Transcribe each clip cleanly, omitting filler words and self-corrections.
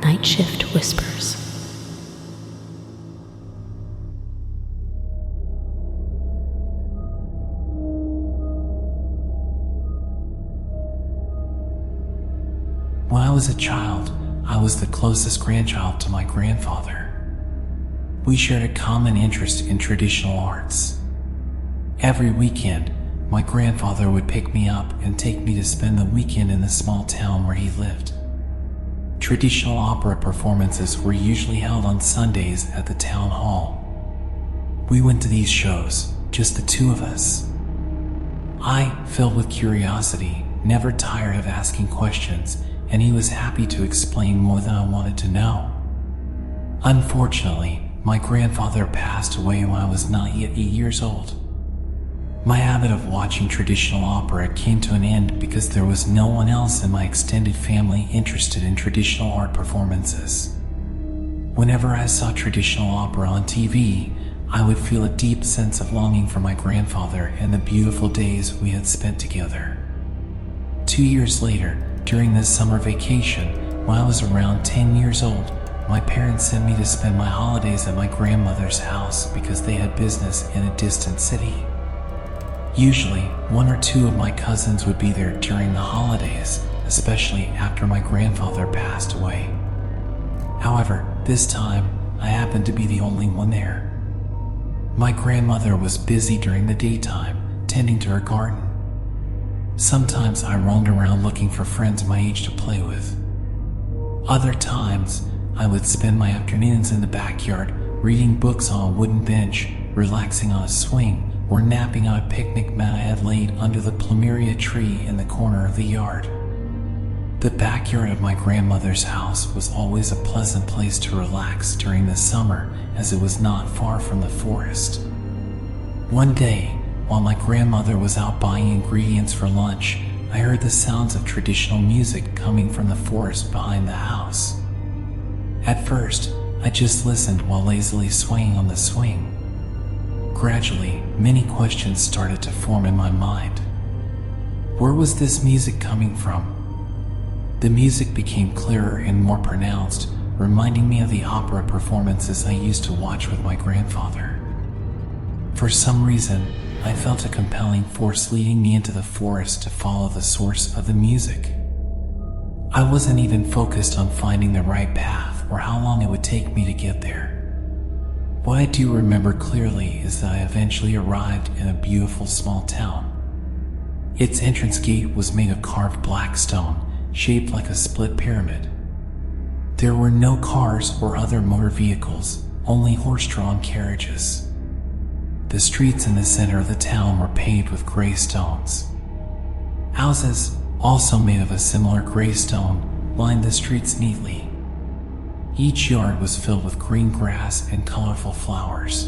Night Shift Whispers. When I was a child, I was the closest grandchild to my grandfather. We shared a common interest in traditional arts. Every weekend, my grandfather would pick me up and take me to spend the weekend in the small town where he lived. Traditional opera performances were usually held on Sundays at the town hall. We went to these shows, just the two of us. I, filled with curiosity, never tired of asking questions, and he was happy to explain more than I wanted to know. Unfortunately, my grandfather passed away when I was not yet 8 years old. My habit of watching traditional opera came to an end because there was no one else in my extended family interested in traditional art performances. Whenever I saw traditional opera on TV, I would feel a deep sense of longing for my grandfather and the beautiful days we had spent together. 2 years later, during this summer vacation, when I was around 10 years old, my parents sent me to spend my holidays at my grandmother's house because they had business in a distant city. Usually, one or two of my cousins would be there during the holidays, especially after my grandfather passed away. However, this time, I happened to be the only one there. My grandmother was busy during the daytime, tending to her garden. Sometimes I roamed around looking for friends my age to play with. Other times, I would spend my afternoons in the backyard, reading books on a wooden bench, relaxing on a swing, or napping on a picnic mat I had laid under the plumeria tree in the corner of the yard. The backyard of my grandmother's house was always a pleasant place to relax during the summer, as it was not far from the forest. One day, while my grandmother was out buying ingredients for lunch, I heard the sounds of traditional music coming from the forest behind the house. At first, I just listened while lazily swaying on the swing. Gradually, many questions started to form in my mind. Where was this music coming from? The music became clearer and more pronounced, reminding me of the opera performances I used to watch with my grandfather. For some reason, I felt a compelling force leading me into the forest to follow the source of the music. I wasn't even focused on finding the right path or how long it would take me to get there. What I do remember clearly is that I eventually arrived in a beautiful small town. Its entrance gate was made of carved black stone, shaped like a split pyramid. There were no cars or other motor vehicles, only horse-drawn carriages. The streets in the center of the town were paved with gray stones. Houses, also made of a similar gray stone, lined the streets neatly. Each yard was filled with green grass and colorful flowers.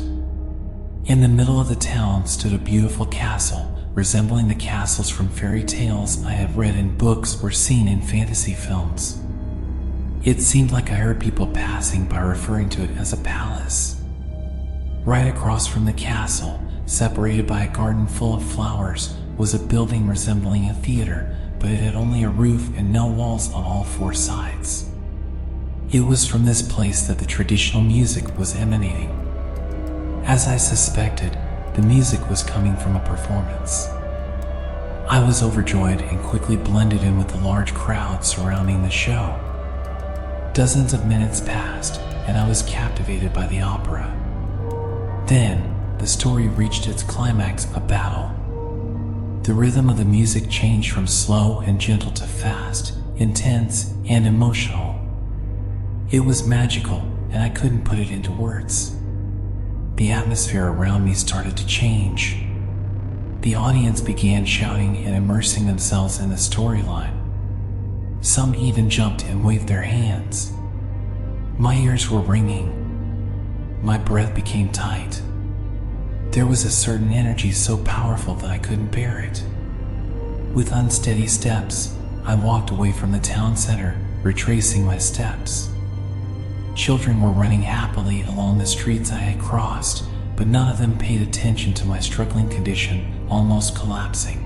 In the middle of the town stood a beautiful castle, resembling the castles from fairy tales I had read in books or seen in fantasy films. It seemed like I heard people passing by referring to it as a palace. Right across from the castle, separated by a garden full of flowers, was a building resembling a theater, but it had only a roof and no walls on all four sides. It was from this place that the traditional music was emanating. As I suspected, the music was coming from a performance. I was overjoyed and quickly blended in with the large crowd surrounding the show. Dozens of minutes passed, and I was captivated by the opera. Then, the story reached its climax, a battle. The rhythm of the music changed from slow and gentle to fast, intense, and emotional. It was magical, and I couldn't put it into words. The atmosphere around me started to change. The audience began shouting and immersing themselves in the storyline. Some even jumped and waved their hands. My ears were ringing. My breath became tight. There was a certain energy so powerful that I couldn't bear it. With unsteady steps, I walked away from the town center, retracing my steps. Children were running happily along the streets I had crossed, but none of them paid attention to my struggling condition, almost collapsing.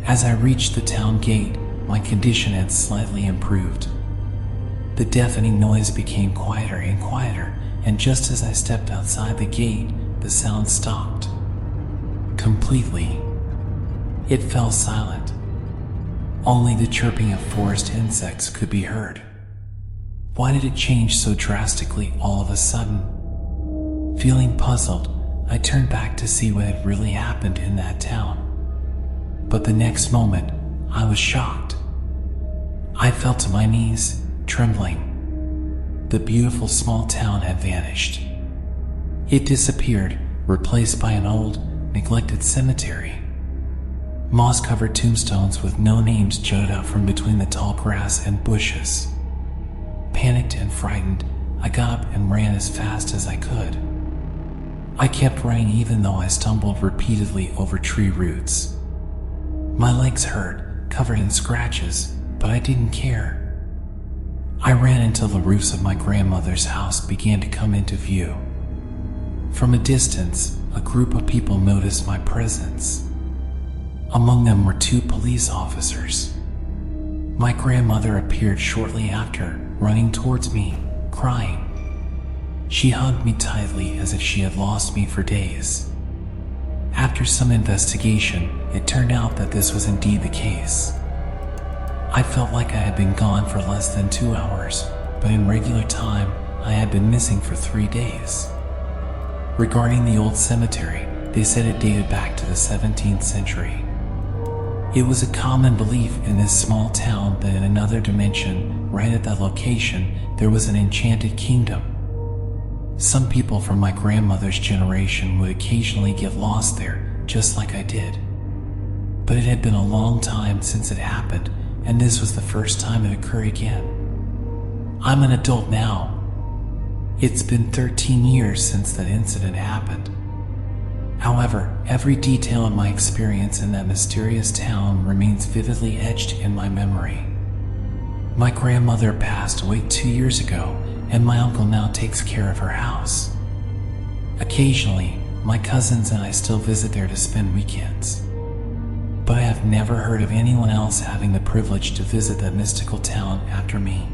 As I reached the town gate, my condition had slightly improved. The deafening noise became quieter and quieter, and just as I stepped outside the gate, the sound stopped. Completely. It fell silent. Only the chirping of forest insects could be heard. Why did it change so drastically all of a sudden? Feeling puzzled, I turned back to see what had really happened in that town. But the next moment, I was shocked. I fell to my knees, trembling. The beautiful small town had vanished. It disappeared, replaced by an old, neglected cemetery. Moss-covered tombstones with no names jutted out from between the tall grass and bushes. Panicked and frightened, I got up and ran as fast as I could. I kept running even though I stumbled repeatedly over tree roots. My legs hurt, covered in scratches, but I didn't care. I ran until the roofs of my grandmother's house began to come into view. From a distance, a group of people noticed my presence. Among them were 2 police officers. My grandmother appeared shortly after, running towards me, crying. She hugged me tightly as if she had lost me for days. After some investigation, it turned out that this was indeed the case. I felt like I had been gone for less than 2 hours, but in regular time, I had been missing for 3 days. Regarding the old cemetery, they said it dated back to the 17th century. It was a common belief in this small town that in another dimension, right at that location, there was an enchanted kingdom. Some people from my grandmother's generation would occasionally get lost there, just like I did. But it had been a long time since it happened, and this was the first time it occurred again. I'm an adult now. It's been 13 years since that incident happened. However, every detail of my experience in that mysterious town remains vividly etched in my memory. My grandmother passed away 2 years ago, and my uncle now takes care of her house. Occasionally, my cousins and I still visit there to spend weekends. But I have never heard of anyone else having the privilege to visit that mystical town after me.